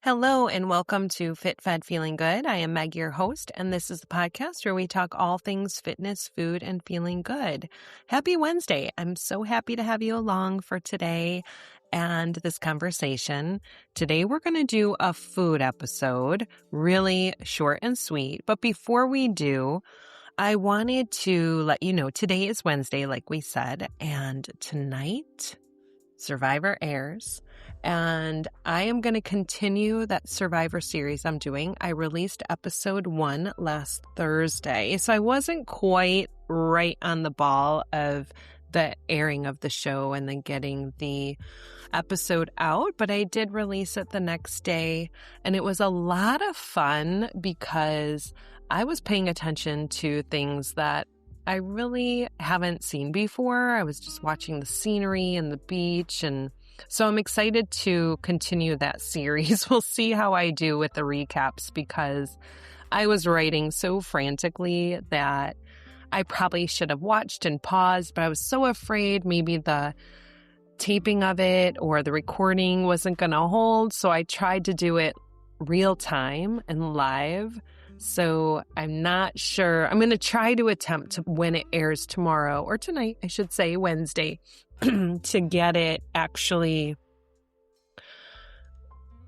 Hello and welcome to Fit Fed Feeling Good. I am Meg, your host, and this is the podcast where we talk all things fitness, food, and feeling good. Happy Wednesday. I'm so happy to have you along for today and this conversation. Today we're going to do a food episode, really short and sweet. But before we do, I wanted to let you know today is Wednesday, like we said, and tonight Survivor airs, and I am going to continue that Survivor series I'm doing. I released episode 1 last Thursday, so I wasn't quite right on the ball of the airing of the show and then getting the episode out, but I did release it the next day, and it was a lot of fun because I was paying attention to things that I really haven't seen before. I was just watching the scenery and the beach, and so I'm excited to continue that series. We'll see how I do with the recaps because I was writing so frantically that I probably should have watched and paused, but I was so afraid maybe the taping of it or the recording wasn't going to hold, so I tried to do it real time and live. So I'm not sure. I'm going to try to attempt to, when it airs tomorrow or tonight, I should say Wednesday, to get it actually,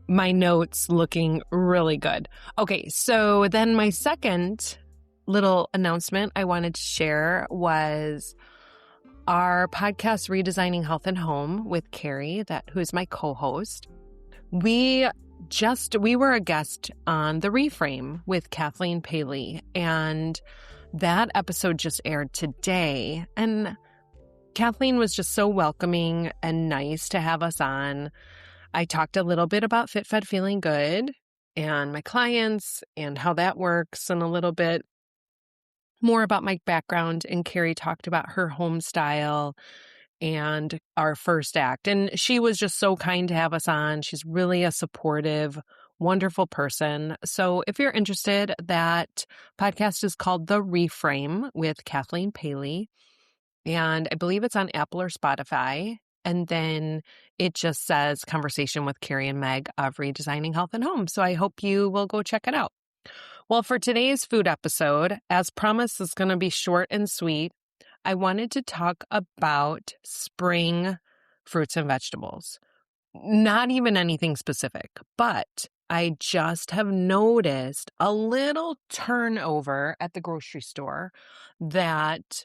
my notes looking really good. Okay, so then my second little announcement I wanted to share was our podcast, Redesigning Health and Home with Carrie, who's my co-host. We were a guest on The Reframe with Kathleen Paley, and that episode just aired today. And Kathleen was just so welcoming and nice to have us on. I talked a little bit about Fit Fed Feeling Good and my clients and how that works, and a little bit more about my background. And Carrie talked about her home style and our first act. And she was just so kind to have us on. She's really a supportive, wonderful person. So if you're interested, that podcast is called The Reframe with Kathleen Paley. And I believe it's on Apple or Spotify. And then it just says Conversation with Carrie and Meg of Redesigning Health and Home. So I hope you will go check it out. Well, for today's food episode, as promised, it's going to be short and sweet. I wanted to talk about spring fruits and vegetables. Not even anything specific, but I just have noticed a little turnover at the grocery store that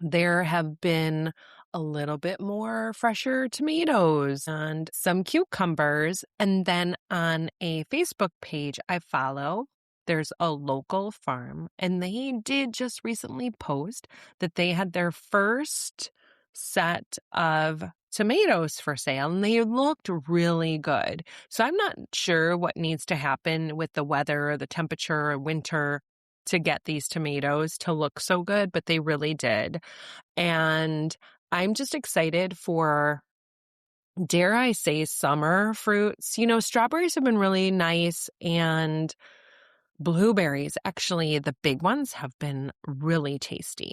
there have been a little bit more fresher tomatoes and some cucumbers. And then on a Facebook page I follow, there's a local farm, and they did just recently post that they had their first set of tomatoes for sale, and they looked really good. So I'm not sure what needs to happen with the weather or the temperature or winter to get these tomatoes to look so good, but they really did. And I'm just excited for, dare I say, summer fruits. You know, strawberries have been really nice, and blueberries, actually, the big ones, have been really tasty.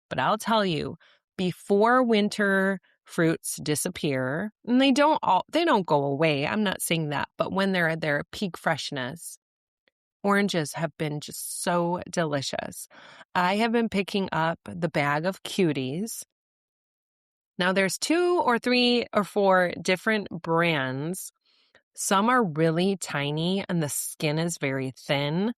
But I'll tell you, before winter fruits disappear, and they don't go away, I'm not saying that, but when they're at their peak freshness, oranges have been just so delicious. I have been picking up the bag of cuties. Now there's 2 or 3 or 4 different brands. Some are really tiny and the skin is very thin.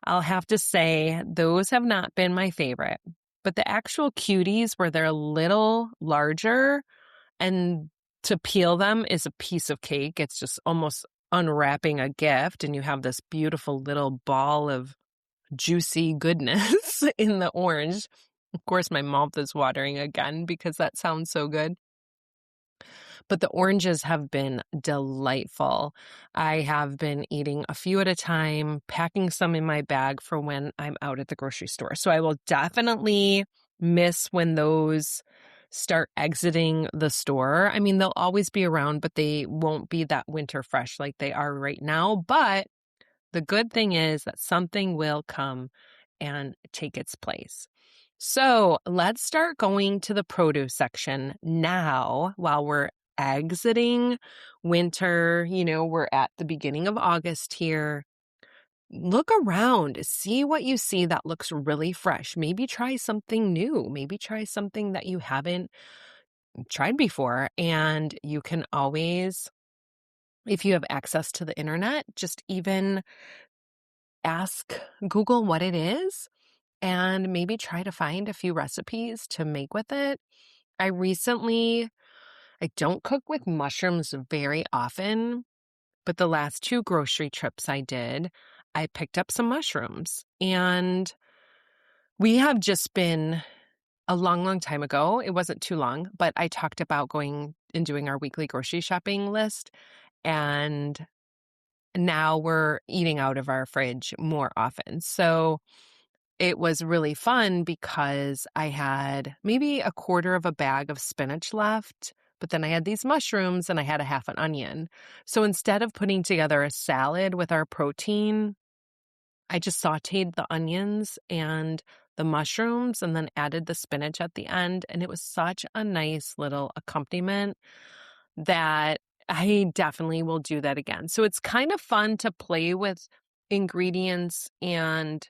I'll have to say those have not been my favorite. But the actual cuties, where they're a little larger and to peel them is a piece of cake. It's just almost unwrapping a gift, and you have this beautiful little ball of juicy goodness in the orange. Of course, my mouth is watering again because that sounds so good. But the oranges have been delightful. I have been eating a few at a time, packing some in my bag for when I'm out at the grocery store. So I will definitely miss when those start exiting the store. I mean, they'll always be around, but they won't be that winter fresh like they are right now. But the good thing is that something will come and take its place. So let's start going to the produce section now while we're exiting winter, we're at the beginning of August here. Look around, see what you see that looks really fresh. Maybe try something new. Maybe try something that you haven't tried before. And you can always, if you have access to the internet, just even ask Google what it is and maybe try to find a few recipes to make with it. I don't cook with mushrooms very often, but the last 2 grocery trips I did, I picked up some mushrooms. And we have just been a long, long time ago. It wasn't too long, but I talked about going and doing our weekly grocery shopping list. And now we're eating out of our fridge more often. So it was really fun because I had maybe a quarter of a bag of spinach left, but then I had these mushrooms and I had a half an onion. So instead of putting together a salad with our protein, I just sauteed the onions and the mushrooms and then added the spinach at the end. And it was such a nice little accompaniment that I definitely will do that again. So it's kind of fun to play with ingredients, and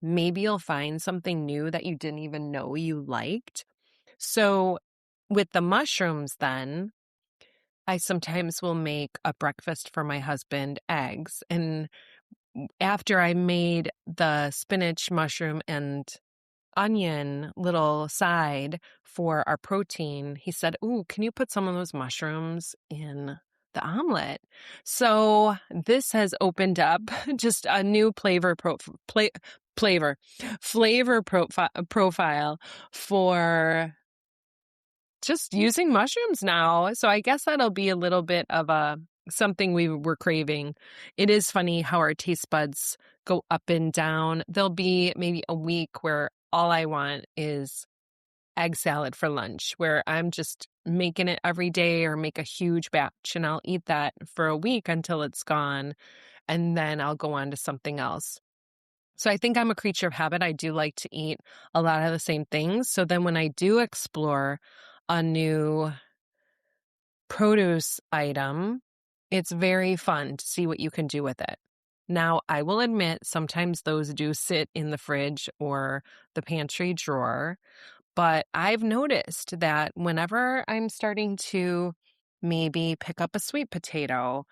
maybe you'll find something new that you didn't even know you liked. So with the mushrooms then, I sometimes will make a breakfast for my husband, eggs. And after I made the spinach, mushroom, and onion little side for our protein, he said, "Ooh, can you put some of those mushrooms in the omelet?" So this has opened up just a new flavor profile for just using mushrooms now. So I guess that'll be a little bit of something we were craving. It is funny how our taste buds go up and down. There'll be maybe a week where all I want is egg salad for lunch, where I'm just making it every day or make a huge batch, and I'll eat that for a week until it's gone, and then I'll go on to something else. So I think I'm a creature of habit. I do like to eat a lot of the same things. So then when I do explore a new produce item, it's very fun to see what you can do with it. Now, I will admit, sometimes those do sit in the fridge or the pantry drawer, but I've noticed that whenever I'm starting to maybe pick up a sweet potato,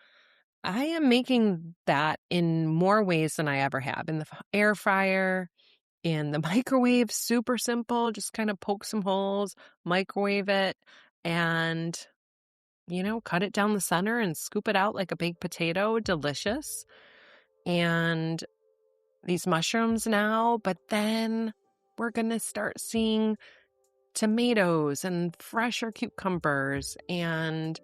I am making that in more ways than I ever have. In the air fryer, in the microwave, super simple, just kind of poke some holes, microwave it, and cut it down the center and scoop it out like a baked potato. Delicious. And these mushrooms now, but then we're going to start seeing tomatoes and fresher cucumbers, and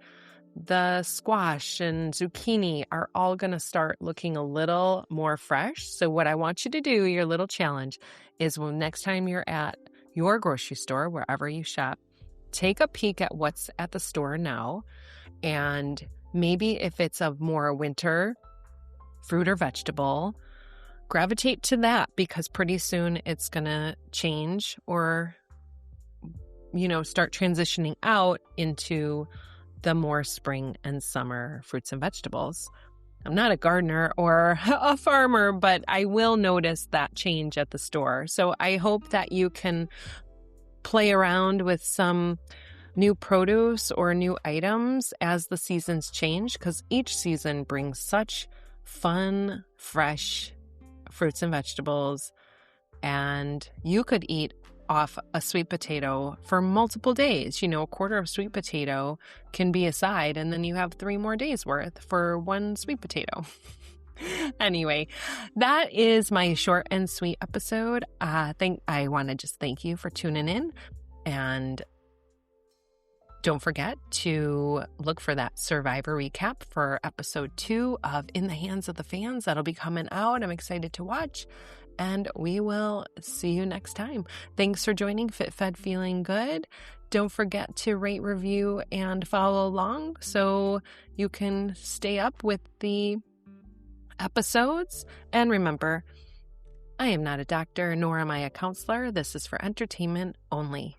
the squash and zucchini are all going to start looking a little more fresh. So what I want you to do, your little challenge, is when next time you're at your grocery store, wherever you shop, take a peek at what's at the store now. And maybe if it's a more winter fruit or vegetable, gravitate to that, because pretty soon it's going to change or, start transitioning out into the more spring and summer fruits and vegetables. I'm not a gardener or a farmer, but I will notice that change at the store. So I hope that you can play around with some new produce or new items as the seasons change, because each season brings such fun, fresh fruits and vegetables. And you could eat off a sweet potato for multiple days. A quarter of sweet potato can be a side, and then you have 3 more days worth for one sweet potato. Anyway, that is my short and sweet episode. I want to just thank you for tuning in, and don't forget to look for that Survivor recap for episode 2 of In the Hands of the Fans. That'll be coming out. I'm excited to watch, and we will see you next time. Thanks for joining Fit Fed Feeling Good. Don't forget to rate, review, and follow along so you can stay up with the episodes. And remember, I am not a doctor, nor am I a counselor. This is for entertainment only.